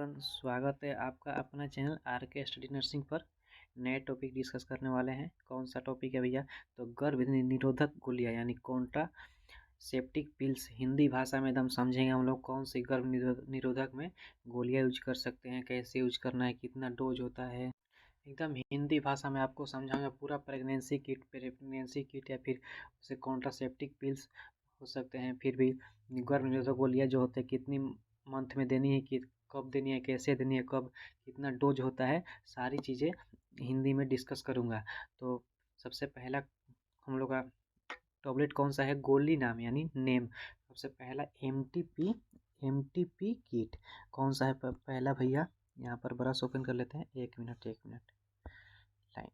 Everyone, स्वागत है आपका अपना चैनल आर के स्टडी नर्सिंग पर। नए टॉपिक डिस्कस करने वाले हैं। कौन सा टॉपिक है भैया? तो गर्भ निरोधक गोलियां यानी कॉन्ट्रासेप्टिव पिल्स। हिंदी भाषा में एकदम समझेंगे हम लोग कौन सी गर्भ निरोधक में गोलियां यूज कर सकते हैं, कैसे यूज करना है, कितना डोज होता है। एकदम हिंदी भाषा में आपको समझाऊंगा। पूरा प्रेगनेंसी किट या फिर उसे कॉन्ट्रासेप्टिव पिल्स हो सकते हैं। फिर भी गर्भ निरोधक गोलियां जो होते हैं कितनी मंथ में देनी है, कि कब देनी है, कैसे देनी है, कब कितना डोज होता है, सारी चीज़ें हिंदी में डिस्कस करूँगा। तो सबसे पहला हम लोग का टॉबलेट कौन सा है? गोली नाम यानी नेम। सबसे पहला एमटीपी किट कौन सा है? पहला भैया यहाँ पर ब्रश ओपन कर लेते हैं। एक मिनट लाइन।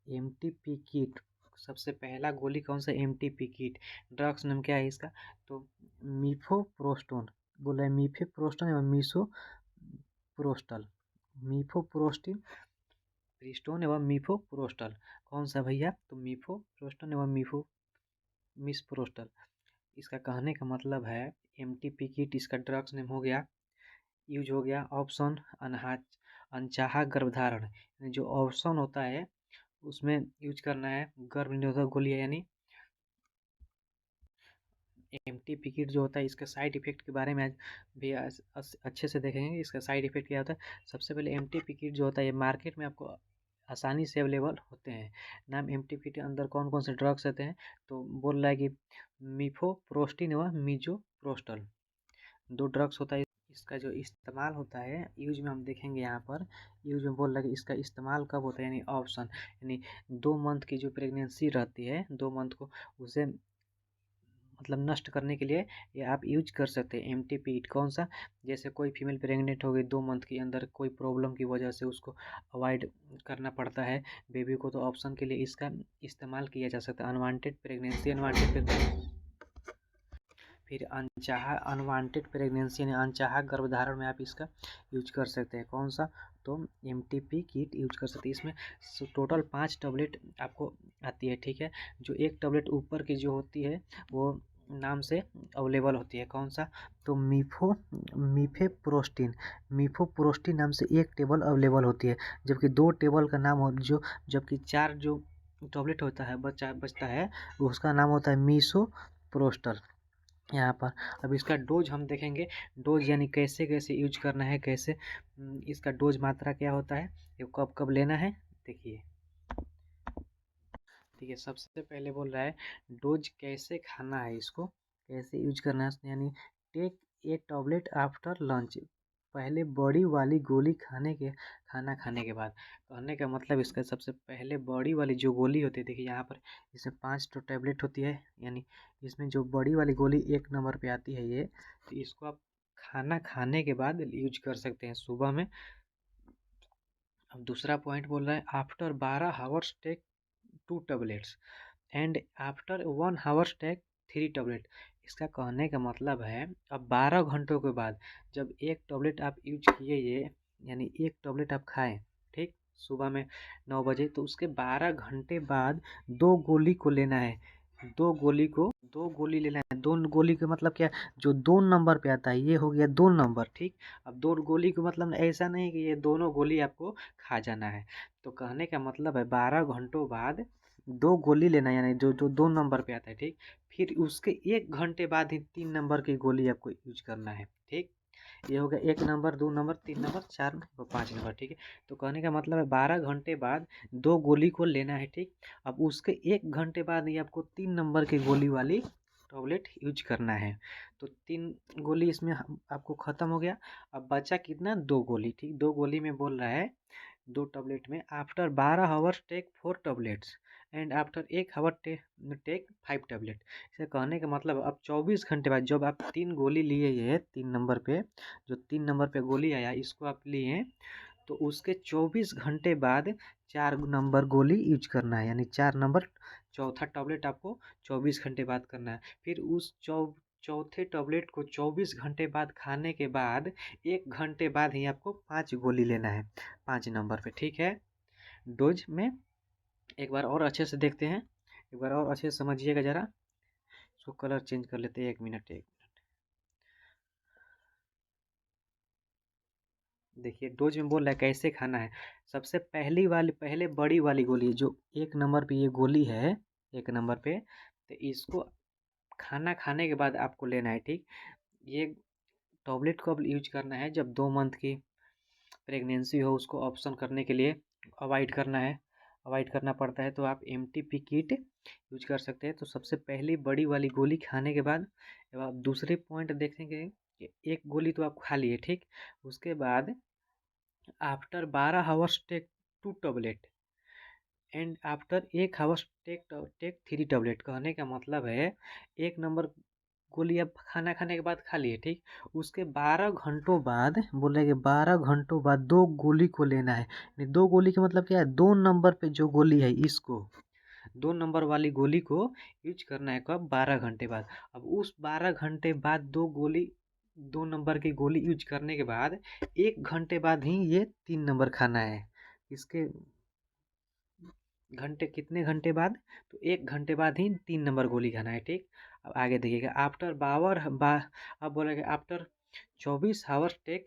एमटीपी किट सबसे पहला गोली कौन सा? MTP kit. ड्रग्स नाम क्या है इसका? तो मिफोप्रोस्टोन बोला है। मिफेप्रोस्टोन एवं मिफोप्रोस्टोन एवं मिफोप्रोस्टल कौन सा भैया? तो मिफोप्रोस्टोन एवं मिसप्रोस्टल। इसका कहने का मतलब है एमटीपी किट, इसका ड्रग्स नेम हो गया, यूज हो गया। ऑप्शन अनचाहा गर्भधारण, जो ऑप्शन होता है उसमें यूज करना है गर्भ निरोधक गोलियां यानी एमटीपी किट जो होता है। इसके साइड इफेक्ट के बारे में आज भी अच्छे से देखेंगे। इसका साइड इफेक्ट क्या होता है। सबसे पहले एमटीपी किट जो होता है ये मार्केट में आपको आसानी से अवेलेबल होते हैं। नाम एमटीपी के अंदर कौन कौन से ड्रग्स होते हैं? तो बोल रहा है कि मिफोप्रोस्टिन व मिजोप्रोस्टल दो ड्रग्स होता है। इसका जो इस्तेमाल होता है यूज में हम देखेंगे। यहाँ पर यूज में बोल रहा है कि इसका इस्तेमाल कब होता है, यानी ऑप्शन यानी 2 मंथ की जो प्रेगनेंसी रहती है, 2 मंथ को उसे मतलब नष्ट करने के लिए ये आप यूज कर सकते हैं। एमटीपी किट कौन सा? जैसे कोई फीमेल प्रेग्नेंट हो गई 2 मंथ के अंदर, कोई प्रॉब्लम की वजह से उसको अवॉइड करना पड़ता है बेबी को, तो ऑप्शन के लिए इसका इस्तेमाल किया जा सकता है। अनवांटेड प्रेगनेंसी, फिर अनवांटेड प्रेगनेंसी यानी अनचाहा गर्भधारण में आप इसका यूज कर सकते हैं। कौन सा? तो एमटीपी किट यूज कर सकते हैं। इसमें टोटल 5 टैबलेट आपको आती है, ठीक है। जो एक टैबलेट ऊपर की जो होती है वो नाम से अवेलेबल होती है। कौन सा? तो मिफेप्रोस्टिन नाम से एक टेबल अवेलेबल होती है, जबकि 2 टेबल का नाम हो जबकि 4 जो टैबलेट होता है बचता है उसका नाम होता है मिसोप्रोस्टल। यहाँ पर अब इसका डोज हम देखेंगे। डोज यानी कैसे कैसे यूज करना है, कैसे इसका डोज मात्रा क्या होता है, ये कब कब लेना है। देखिए ठीक है, सबसे पहले बोल रहा है डोज कैसे खाना है, इसको कैसे यूज करना है। यानी take a tablet after lunch, पहले बड़ी वाली गोली खाना खाने के बाद। कहने का मतलब इसका सबसे पहले बड़ी वाली जो गोली होती है, देखिए यहाँ पर इसमें 5 तो टैबलेट होती है, यानी इसमें जो बड़ी वाली गोली 1 नंबर पे आती है ये, तो इसको आप खाना खाने के बाद यूज कर सकते हैं सुबह में। अब दूसरा पॉइंट बोल रहा है after 12 hours take 2 tablets and after 1 hours take 3 tablet. इसका कहने का मतलब है अब 12 घंटों के बाद जब एक टैबलेट आप यूज किए, ये यानी एक टैबलेट आप खाएं, ठीक, सुबह में 9 बजे, तो उसके 12 घंटे बाद 2 गोली को लेना है। 2 गोली लेना है। 2 गोली का मतलब क्या? जो 2 नंबर पे आता है ये हो गया 2 नंबर, ठीक। अब 2 गोली का मतलब ऐसा नहीं कि ये दोनों गोली आपको खा जाना है। तो कहने का मतलब है 12 घंटों बाद 2 गोली लेना है, यानी जो जो 2 नंबर पे आता है, ठीक। फिर उसके 1 घंटे बाद ही 3 नंबर की गोली आपको यूज करना है, ठीक। ये हो गया 1 number, 2 number, 3 number, 4 number, 5 number, ठीक है। तो कहने का मतलब है 12 घंटे बाद 2 गोली को लेना है, ठीक। अब उसके 1 घंटे बाद ही आपको 3 नंबर की गोली वाली टैबलेट यूज करना है। तो 3 गोली इसमें आपको ख़त्म हो गया। अब बचा कितना? 2 गोली, ठीक। 2 गोली में बोल रहा है 2 टैबलेट में after 12 hours take 4 tablets and after 1 hour take 5 tablet. इसे कहने का मतलब अब 24 घंटे बाद जब आप 3 गोली लिए, ये 3 नंबर पे जो 3 नंबर पे गोली आया इसको आप लिए, तो उसके 24 घंटे बाद 4 नंबर गोली यूज करना है, यानी 4 नंबर चौथा टैबलेट आपको 24 घंटे बाद करना है। फिर उस चौथे टैबलेट को 24 घंटे बाद खाने के बाद 1 घंटे बाद ही आपको 5 गोली लेना है 5 नंबर पे, ठीक है। डोज में एक बार और अच्छे से देखते हैं, एक बार और अच्छे से समझिएगा ज़रा। इसको कलर चेंज कर लेते हैं। 1 मिनट देखिए डोज में बोल रहा है कैसे खाना है। सबसे पहले बड़ी वाली गोली जो 1 नंबर पे ये गोली है, 1 नंबर पे, तो इसको खाना खाने के बाद आपको लेना है, ठीक। ये टैबलेट कब यूज करना है, जब 2 मंथ की प्रेगनेंसी हो, उसको ऑप्शन करने के लिए अवॉइड करना है, अवॉइड करना पड़ता है, तो आप एमटीपी किट यूज कर सकते हैं। तो सबसे पहली बड़ी वाली गोली खाने के बाद जब आप दूसरे पॉइंट देखेंगे कि एक गोली तो आप खा लिए, ठीक। उसके बाद after 12 hours take 2 tablet and after 1 hours take take 3 tablet. कहने का मतलब है 1 नंबर गोली आप खाना खाने के बाद खा लिए, ठीक। उसके 12 घंटों बाद बोले कि 12 घंटों बाद 2 गोली को लेना है। 2 गोली का मतलब क्या है, 2 नंबर पे जो गोली है इसको, 2 नंबर वाली गोली को यूज करना है कब, 12 घंटे बाद। अब उस 12 घंटे बाद 2 गोली, 2 नंबर की गोली यूज करने के बाद 1 घंटे बाद ही ये 3 नंबर खाना है। इसके घंटे कितने घंटे बाद, तो 1 घंटे बाद ही 3 नंबर गोली खाना है, ठीक। अब आगे देखिएगा आफ्टर अब बोलेगा after 24 hours take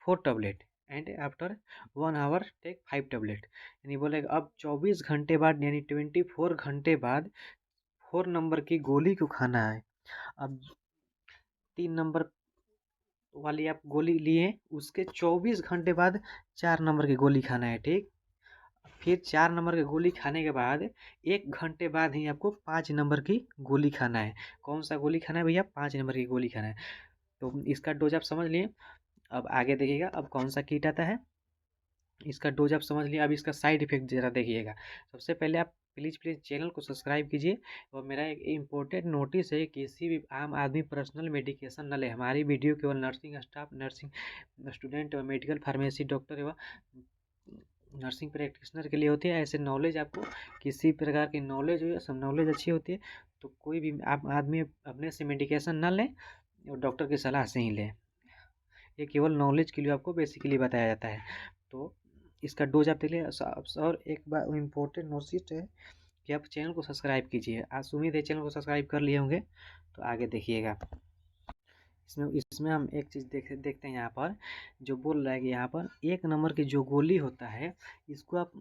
4 tablet and after 1 hour take 5 tablet. यानी बोलेगा अब 24 घंटे बाद यानी 24 घंटे बाद 4 नंबर की गोली को खाना है। अब 3 नंबर वाली आप गोली लिए, उसके 24 घंटे बाद 4 नंबर की गोली खाना है, ठीक। फिर 4 नंबर की गोली खाने के बाद 1 घंटे बाद ही आपको 5 नंबर की गोली खाना है। कौन सा गोली खाना है भैया, 5 नंबर की गोली खाना है। तो इसका डोज आप समझ लिए। अब आगे देखिएगा अब कौन सा किट आता है, इसका डोज आप समझ लिए। अब इसका साइड इफेक्ट ज़रा देखिएगा। सबसे पहले आप प्लीज़ चैनल को सब्सक्राइब कीजिए। और मेरा एक इम्पोर्टेंट नोटिस है, किसी भी आम आदमी पर्सनल मेडिकेशन न ले। हमारी वीडियो केवल नर्सिंग स्टाफ, नर्सिंग स्टूडेंट और मेडिकल फार्मेसी डॉक्टर एवं नर्सिंग प्रैक्टिशनर के लिए होती है। ऐसे नॉलेज आपको किसी प्रकार की नॉलेज हो या सब नॉलेज अच्छी होती है, तो कोई भी आप आदमी अपने से मेडिकेशन ना लें और डॉक्टर की सलाह से ही लें। ये केवल नॉलेज के लिए आपको बेसिकली बताया जाता है। तो इसका डोज आप देख लें। और एक बार इम्पोर्टेंट नोटिस है कि आप चैनल को सब्सक्राइब कीजिए। आज उम्मीद है चैनल को सब्सक्राइब कर लिए होंगे। तो आगे देखिएगा, इसमें इसमें हम एक चीज़ देखते हैं। यहाँ पर जो बोल रहा है कि यहाँ पर 1 नंबर की जो गोली होता है, इसको आप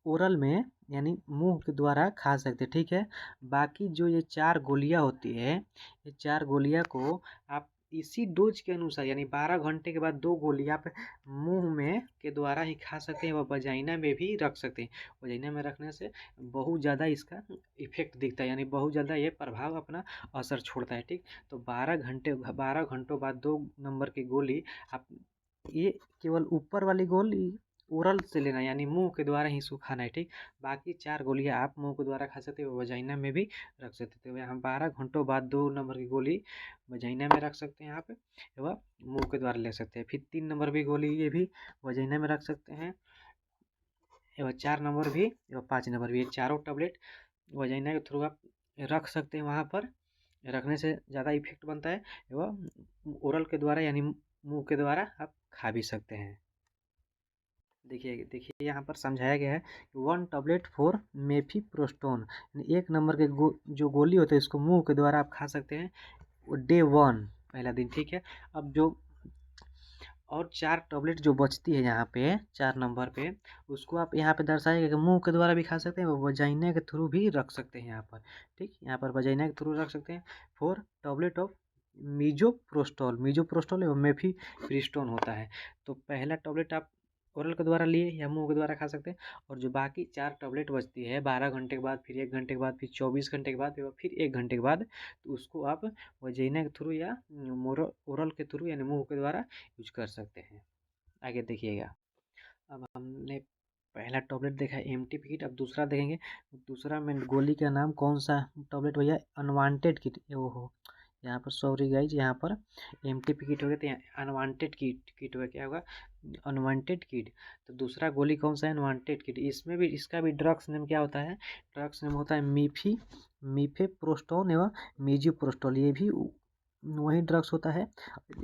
ओरल में यानी मुंह के द्वारा खा सकते हैं, ठीक है। बाकी जो ये 4 गोलियाँ होती है, ये 4 गोलियाँ को आप इसी डोज के अनुसार यानी 12 घंटे के बाद 2 गोली आप मुंह में के द्वारा ही खा सकते हैं व वजाइना में भी रख सकते हैं। वजाइना में रखने से बहुत ज़्यादा इसका इफेक्ट दिखता है, यानी बहुत ज़्यादा ये प्रभाव अपना असर छोड़ता है, ठीक। तो 12 घंटों बाद 2 नंबर की गोली आप, ये केवल ऊपर वाली गोली ओरल से लेना है, यानी मुंह के द्वारा ही इसको खाना है, ठीक। बाकी 4 गोलियां आप मुंह के द्वारा खा सकते हो, वजाइना में भी रख सकते हो। यहाँ 12 घंटों बाद 2 नंबर की गोली वजाइना में रख सकते हैं आप एवं मुंह के द्वारा ले सकते हैं। फिर 3 नंबर भी गोली ये भी वजाइना में रख सकते हैं एवं 4 नंबर भी एवं 5 नंबर भी, ये चारों टैबलेट वजाइना के थ्रू आप रख सकते हैं। वहाँ पर रखने से ज़्यादा इफेक्ट बनता है एवं ओरल के द्वारा यानी मुंह के द्वारा आप खा भी सकते हैं। देखिए देखिए यहाँ पर समझाया गया है कि 1 टैबलेट फॉर मेफिप्रोस्टोन, 1 नंबर के जो गोली होते हैं इसको मुंह के द्वारा आप खा सकते हैं डे 1 पहला दिन, ठीक है। अब जो और 4 टैबलेट जो बचती है यहाँ पे 4 नंबर पे, उसको आप यहाँ पे दर्शाएगा कि मुंह के द्वारा भी खा सकते हैं, वजाइना के थ्रू भी रख सकते हैं यहाँ पर, ठीक। यहाँ पर वजाइना के थ्रू रख सकते हैं। 4 टैबलेट ऑफ मीजोप्रोस्टोल एवं मेफिप्रिस्टोन होता है। तो पहला टैबलेट आप ओरल के द्वारा लिए या मुंह के द्वारा खा सकते हैं। और जो बाकी 4 टैबलेट बचती है 12 घंटे के बाद, फिर 1 घंटे के बाद, फिर 24 घंटे के बाद, फिर 1 घंटे के बाद, तो उसको आप वजाइना के थ्रू या ओरल के थ्रू यानी मुंह के द्वारा यूज कर सकते हैं। आगे देखिएगा, अब हमने पहला टैबलेट देखा है एमटीपी किट। अब दूसरा देखेंगे। दूसरा में गोली का नाम कौन सा टैबलेट भैया, अनवांटेड किट। ओहो, यहाँ पर सॉरी गाइज, यहाँ पर एमटीपी किट हो गया, तो यहाँ अनवांटेड किट होगा, क्या होगा, अनवांटेड किट। तो दूसरा गोली कौन सा है, अनवांटेड किट। इसमें भी इसका भी ड्रग्स नेम क्या होता है, ड्रग्स नेम होता है मीफेप्रोस्टोन एवं मीजोप्रोस्टोल। ये भी वही ड्रग्स होता है,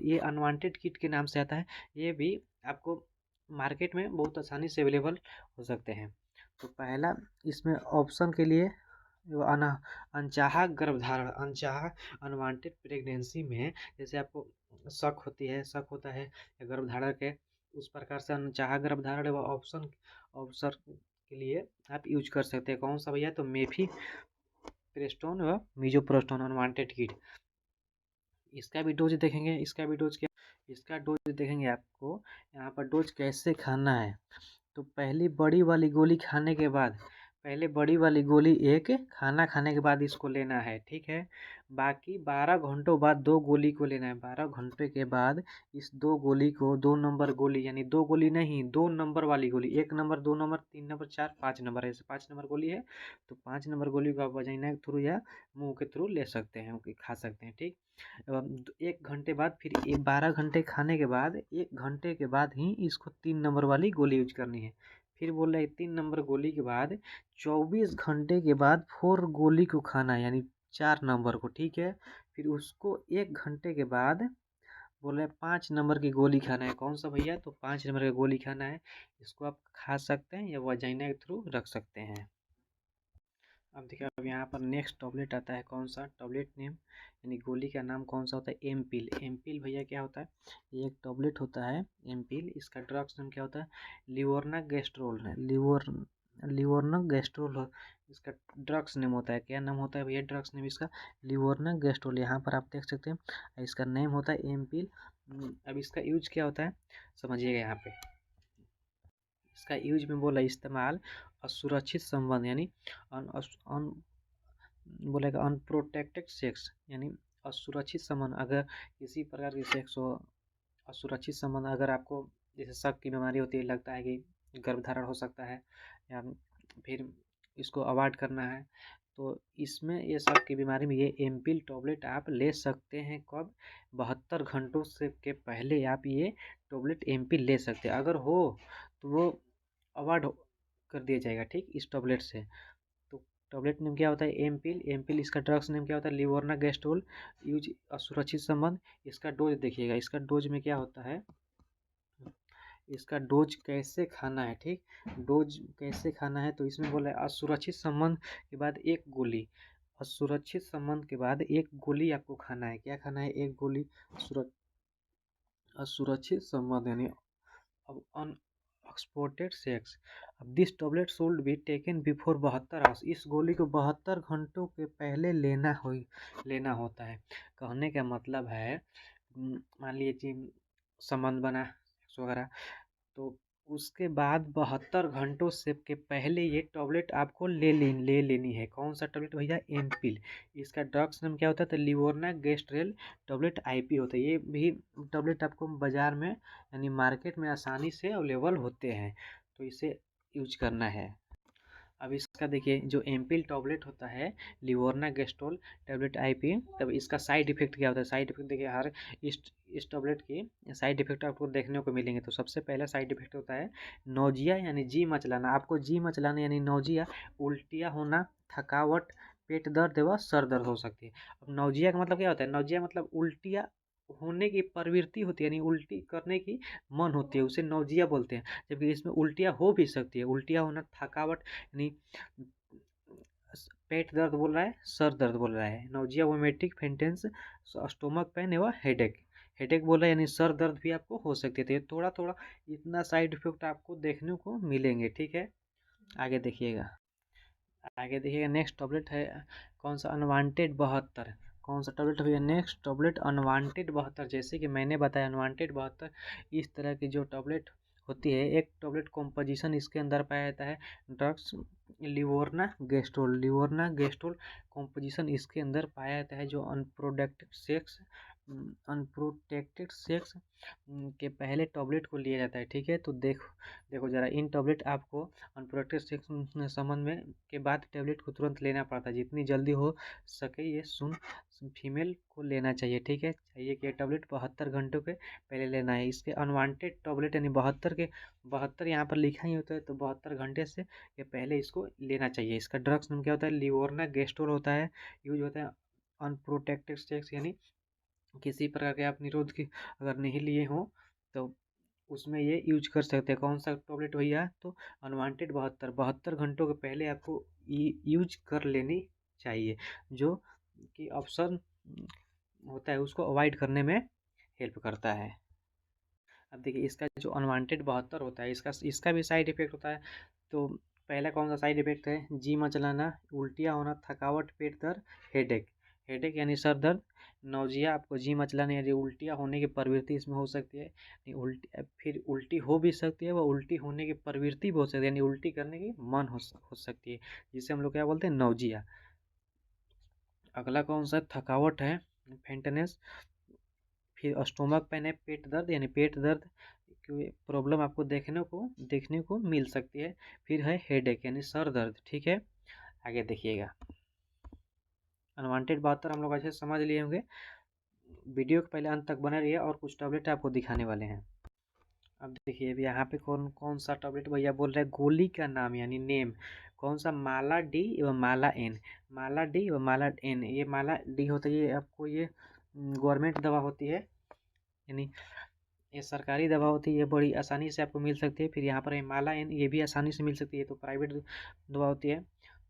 ये अनवांटेड किट के नाम से आता है। ये भी आपको मार्केट में बहुत आसानी से अवेलेबल हो सकते हैं। तो पहला इसमें ऑप्शन के लिए अनचाहा गर्भधारण, अनचाहा अनवांटेड प्रेगनेंसी में जैसे आपको शक होता है या गर्भधारण के उस प्रकार से अनचाहा गर्भधारण व ऑप्शन अवसर के लिए आप यूज कर सकते हैं। कौन सा भैया? तो मेफी प्रेस्टोन व मीजोप्रोस्टोन अनवांटेड किड। इसका भी डोज देखेंगे। इसका डोज देखेंगे आपको यहाँ पर डोज कैसे खाना है। तो पहले बड़ी वाली गोली एक खाना खाने के बाद इसको लेना है, ठीक है। बाकी 12 घंटों बाद 2 गोली को लेना है। 12 घंटे के बाद इस 2 गोली को 2 नंबर गोली, यानी 2 गोली नहीं 2 नंबर वाली गोली, 1 नंबर 2 नंबर 3 नंबर 4 5 नंबर, ऐसे 5 नंबर गोली है। तो 5 नंबर गोली को आप वजाइना के थ्रू या मुंह के थ्रू ले सकते हैं, खा सकते हैं, ठीक। 1 घंटे बाद फिर 12 घंटे खाने के बाद 1 घंटे के बाद ही इसको 3 नंबर वाली गोली यूज करनी है। फिर बोल रहे 3 नंबर गोली के बाद 24 घंटे के बाद 4 गोली को खाना है, यानी 4 नंबर को, ठीक है। फिर उसको 1 घंटे के बाद बोल रहे 5 नंबर की गोली खाना है। कौन सा भैया? तो 5 नंबर की गोली खाना है। इसको आप खा सकते हैं या वजाइना के थ्रू रख सकते हैं। अब देखिए, अब यहाँ पर नेक्स्ट टॉबलेट आता है। कौन सा टॉबलेट नेम, यानी गोली का नाम कौन सा होता है? एमपिल। एमपिल भैया क्या होता है? ये एक टॉबलेट होता है एमपिल। इसका ड्रग्स नेम क्या होता है? लिवर्ना गैस्ट्रोल है। लिवर्ना गैस्ट्रोल इसका ड्रग्स नेम होता है। क्या नाम होता है भैया ड्रग्स नेम इसका? लिवर्ना गैस्ट्रोल। यहाँ पर आप देख सकते हैं इसका नेम होता है एमपिल। अब इसका यूज क्या होता है समझिएगा। यहाँ पे इसका यूज में बोला इस्तेमाल असुरक्षित संबंध, यानी अन बोलेगा अनप्रोटेक्टेड सेक्स, यानी असुरक्षित संबंध। अगर किसी प्रकार की सेक्स हो, असुरक्षित संबंध, अगर आपको जैसे शक की बीमारी होती है, लगता है कि गर्भधारण हो सकता है या फिर इसको अवॉइड करना है, तो इसमें ये शक की बीमारी में ये एमपिल टॉबलेट आप ले सकते हैं। कब? 72 घंटों से के पहले आप ये टॉबलेट एमपिल ले सकते हैं। अगर हो तो वो अवॉइड कर दिया जाएगा, ठीक, इस टॉबलेट से। तो टॉबलेट नेम क्या होता है? एमपिल। एमपिल इसका ड्रग्स नेम क्या होता है? लिवर्ना गैस्ट्रोल। यूज असुरक्षित संबंध। इसका डोज देखिएगा। इसका डोज में क्या होता है, इसका डोज कैसे खाना है, ठीक। डोज कैसे खाना है, तो इसमें बोला है असुरक्षित संबंध के बाद 1 गोली। असुरक्षित संबंध के बाद 1 गोली आपको खाना है। क्या खाना है? 1 गोली असुरक्षित संबंध, यानी अब अनएक्सपोर्टेड सेक्स। अब this tablet should be taken before 72 hours. इस गोली को 72 घंटों के पहले लेना होता है। कहने का मतलब है मान लीजिए संबंध बना वगैरह, तो उसके बाद 72 घंटों से के पहले ये टॉबलेट आपको ले लेनी है। कौन सा टॉबलेट भैया? एमपिल। इसका ड्रग्स नाम क्या होता है? तो लिवर्ना गैस्ट्रेल टॉबलेट आईपी होता है। ये भी टॉबलेट आपको बाजार में यानी मार्केट में आसानी से अवेलेबल होते हैं, तो इसे यूज करना है। अब इसका देखिए जो एमपिल टॉबलेट होता है लिवर्ना गैस्ट्रोल टैबलेट आईपी, तब इसका साइड इफेक्ट क्या होता है? साइड इफेक्ट देखिए, हर इस टॉबलेट की साइड इफेक्ट आपको देखने को मिलेंगे। तो सबसे पहला साइड इफेक्ट होता है नोजिया, यानी जी मचलाना। आपको जी मचलाना यानी नोजिया, उल्टियाँ होना, थकावट, पेट दर्द व सर दर्द हो सकती है। अब नोजिया का मतलब क्या होता है? नोजिया मतलब उल्टियाँ होने की प्रवृत्ति होती है, यानी उल्टी करने की मन होती है, उसे नोजिया बोलते हैं। जबकि इसमें उल्टियाँ हो भी सकती है। उल्टियाँ होना, थकावट, यानी पेट दर्द बोल रहा है, सर दर्द बोल रहा है। नोजिया, वोमेटिक, फेंटेंस, स्टोमक पेन एवं हेडेक। हेडेक बोल रहा है यानी सर दर्द भी आपको हो सकती है। तो ये थोड़ा थोड़ा इतना साइड इफेक्ट आपको देखने को मिलेंगे, ठीक है। आगे देखिएगा। नेक्स्ट टॉबलेट है कौन सा? अनवांटेड 72। कौन सा टॉबलेट भैया? Next tablet unwanted 72। जैसे कि मैंने बताया अनवांटेड 72 इस तरह की जो टॉबलेट होती है, एक टॉबलेट कॉम्पोजिशन इसके अंदर पाया जाता है ड्रग्स लिवर्ना गैस्ट्रोल कॉम्पोजिशन इसके अंदर पाया जाता है। जो अनप्रोटेक्टेड सेक्स के पहले टॉबलेट को लिया जाता है, ठीक है। तो देखो ज़रा, इन टॉबलेट आपको अनप्रोटेक्टेड सेक्स संबंध में के बाद टैबलेट को तुरंत लेना पड़ता है। जितनी जल्दी हो सके ये फीमेल को लेना चाहिए, ठीक है। चाहिए कि ये टैबलेट 72 घंटों के पहले लेना है। इसके अनवांटेड टैबलेट यानी 72 यहाँ पर लिखा ही होता है, तो 72 घंटे से ये पहले इसको लेना चाहिए। इसका ड्रग्स नाम क्या होता है? लिवर्ना गैस्ट्रोल होता है। यूज होता है अनप्रोटेक्टेड सेक्स, यानी किसी प्रकार के आप निरोध की अगर नहीं लिए हो तो उसमें ये यूज कर सकते हैं। कौन सा टॉबलेट भैया? तो अनवांटेड 72 घंटों के पहले आपको यूज कर लेनी चाहिए, जो कि ऑप्शन होता है उसको अवॉइड करने में हेल्प करता है। अब देखिए इसका जो अनवांटेड 72 होता है इसका भी साइड इफेक्ट होता है। तो पहला कौन सा साइड इफेक्ट है, जी मचलाना, उल्टियाँ होना, थकावट, पेट दर्द, हेडेक। हेडेक यानी सर दर्द, नौजिया, आपको जी मचलाना यानी उल्टियाँ होने की प्रवृत्ति इसमें हो सकती है। उल्टी फिर उल्टी हो भी सकती है, वह उल्टी होने की प्रवृत्ति भी हो सकती है, यानी उल्टी करने की मन हो सकती है, जिसे हम लोग क्या बोलते हैं, नौजिया। अगला कौन सा थकावट है, फेंटनेस। फिर स्टोमक पेन है, पेट दर्द यानी पेट दर्द की प्रॉब्लम आपको देखने को मिल सकती है। फिर है हेडेक यानी सर दर्द। ठीक है, आगे देखिएगा। अनवांटेड 72 हम लोग अच्छे से समझ लिए होंगे। वीडियो के पहले अंत तक बने रहिए और कुछ टैबलेट आपको दिखाने वाले हैं। अब देखिए अभी यहाँ पे कौन कौन सा टैबलेट भैया बोल रहे हैं, गोली का नाम यानी नेम। कौन सा, माला डी एवं माला एन। माला डी एवं माला एन, ये माला डी होता है, ये आपको ये गवर्नमेंट दवा होती है, यानी ये सरकारी दवा होती है, ये बड़ी आसानी से आपको मिल सकती है। फिर यहाँ पर हिमालय ये भी आसानी से मिल सकती है, तो प्राइवेट दवा होती है।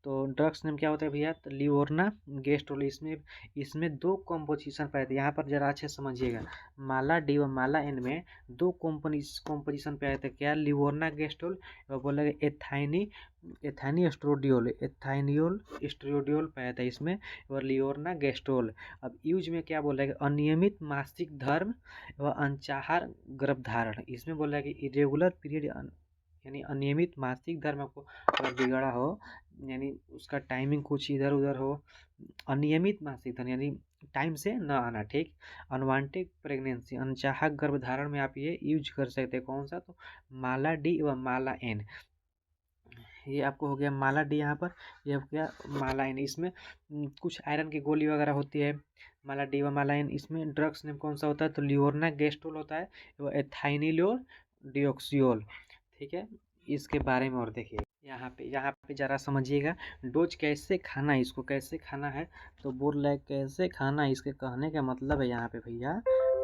तो ड्रग्स नेम क्या होता है भैया, तो लिवर्ना गेस्ट्रोल। इसमें इसमें दो कॉम्पोजिशन पाए थे, यहाँ पर जरा अच्छे समझिएगा। माला डी व माला एन में दो कॉम्पोजिशन पे आए थे, क्या, लिवर्ना गेस्ट्रोल और बोला एथाइनी एथाइनियोल स्ट्रोडियोल पाया था इसमें, और लियोरना गेस्ट्रोल। अब यूज में क्या बोला है, अनियमित मासिक धर्म व अनचाहा गर्भधारण। इसमें बोला है कि इरेगुलर पीरियड यानी अनियमित मासिक धर्म आपको अगर बिगड़ा हो, यानी उसका टाइमिंग कुछ इधर उधर हो, अनियमित मासिक धर्म यानी टाइम से न आना। ठीक, अनवांटेड प्रेगनेंसी, अनचाहा गर्भधारण में आप ये यूज कर सकते हैं। कौन सा, तो माला डी व माला एन। ये आपको हो गया माला डी, यहाँ पर ये हो गया माला एन। इसमें कुछ आयरन की गोली वगैरह होती है, माला डी व माला एन। इसमें ड्रग्स नेम कौन सा होता है, तो लियोरना गेस्ट्रोल होता है, वो एथाइनिलोल डिओक्सियोल। ठीक है, इसके बारे में और देखिए यहाँ पे जरा समझिएगा, डोज कैसे खाना है, इसको कैसे खाना है। तो बोल रहा है कैसे खाना है, इसके कहने का मतलब है यहाँ पे भैया,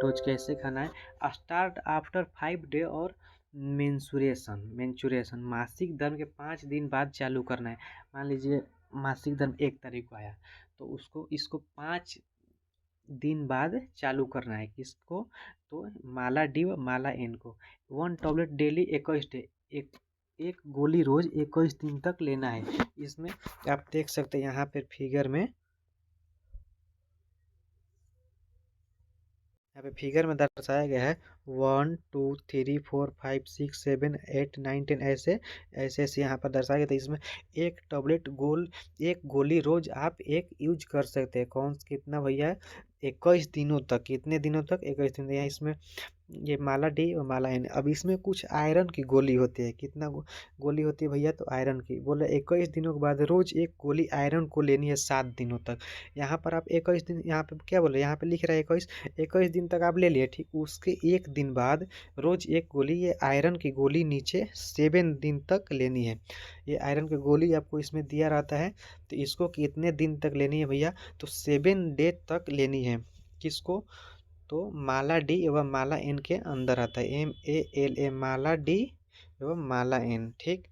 डोज कैसे खाना है, स्टार्ट आफ्टर 5 डे और मेंसुरेशन मासिक धर्म के 5 दिन बाद चालू करना है। मान लीजिए मासिक धर्म 1 तारीख को आया, तो इसको 5 दिन बाद चालू करना है। किसको, तो माला डी व माला एन को। 1 टैबलेट डेली 21 डे, एक गोली रोज 21 दिन तक लेना है। इसमें आप देख सकते हैं यहाँ पर फिगर में, यहाँ पे फिगर में दर्शाया गया है 1 2 3 4 5 6 7 8 9 10 ऐसे ऐसे यहाँ पर दर्शाया गया था। इसमें एक गोली रोज आप एक यूज कर सकते हैं। कौन कितना भैया, 21 दिनों तक। कितने दिनों तक, 21 दिन। यहाँ इसमें ये माला डी और माला एन। अब इसमें कुछ आयरन की गोली होती है, कितना गोली होती है भैया, तो आयरन की बोले 21 दिनों के बाद रोज एक गोली आयरन को लेनी है 7 दिनों तक। यहाँ पर आप 21 दिन, यहाँ पे क्या बोले, यहाँ पे लिख रहा है 21 दिन तक आप ले लिए। ठीक, उसके एक दिन बाद रोज एक गोली ये आयरन की गोली नीचे 7 दिन तक लेनी है। ये आयरन की गोली आपको इसमें दिया रहता है, तो इसको कितने दिन तक लेनी है भैया, तो 7 डे तक लेनी है। किसको, तो माला डी एवं माला एन के अंदर आता है, MALA, माला डी एवं माला एन। ठीक,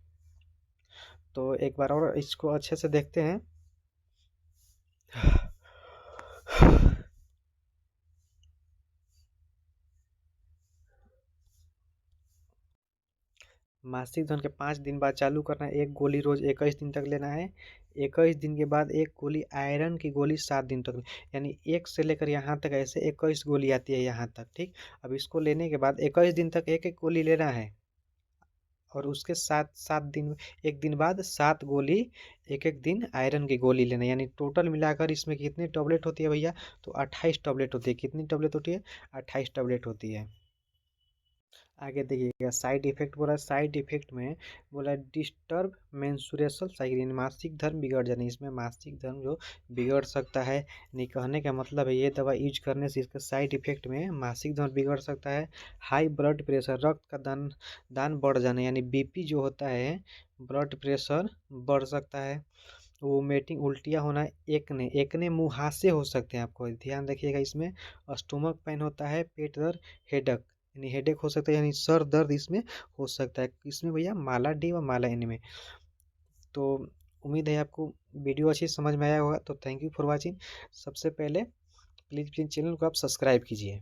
तो एक बार और इसको अच्छे से देखते हैं। मासिक धर्म के 5 दिन बाद चालू करना है, एक गोली रोज 21 दिन तक लेना है। 21 दिन के बाद एक गोली आयरन की गोली 7 दिन तक, यानी 1 से लेकर यहाँ तक ऐसे 21 गोली आती है यहाँ तक। ठीक, अब इसको लेने के बाद 21 दिन तक एक एक गोली लेना है, और उसके साथ 7 दिन, एक दिन बाद 7 गोली एक एक दिन आयरन की गोली लेना, यानी टोटल मिलाकर इसमें कितनी टैबलेट होती है भैया, तो 28 टैबलेट होती है। कितनी टैबलेट होती है, 28 टैबलेट होती है। आगे देखिएगा साइड इफेक्ट बोला, साइड इफेक्ट में बोला डिस्टर्ब मेंस्ट्रुएशन साइकिल, मासिक धर्म बिगड़ जाने। इसमें मासिक धर्म जो बिगड़ सकता है, नहीं कहने का मतलब है ये दवा यूज करने से इसका साइड इफेक्ट में मासिक धर्म बिगड़ सकता है। हाई ब्लड प्रेशर, रक्त का दान बढ़ जाना, यानी BP जो होता है, ब्लड प्रेशर बढ़ सकता है। वोमिटिंग, उल्टियाँ होना, एकने मुहासे हो सकते हैं, आपको ध्यान रखिएगा। इसमें स्टोमक पेन होता है, पेट दर्द, हेडक यानी हेडेक हो सकता है, यानी सर दर्द इसमें हो सकता है। इसमें भैया माला डी व माला एन में। तो उम्मीद है आपको वीडियो अच्छी समझ में आया होगा। तो थैंक यू फॉर वॉचिंग। सबसे पहले प्लीज़ चैनल को आप सब्सक्राइब कीजिए।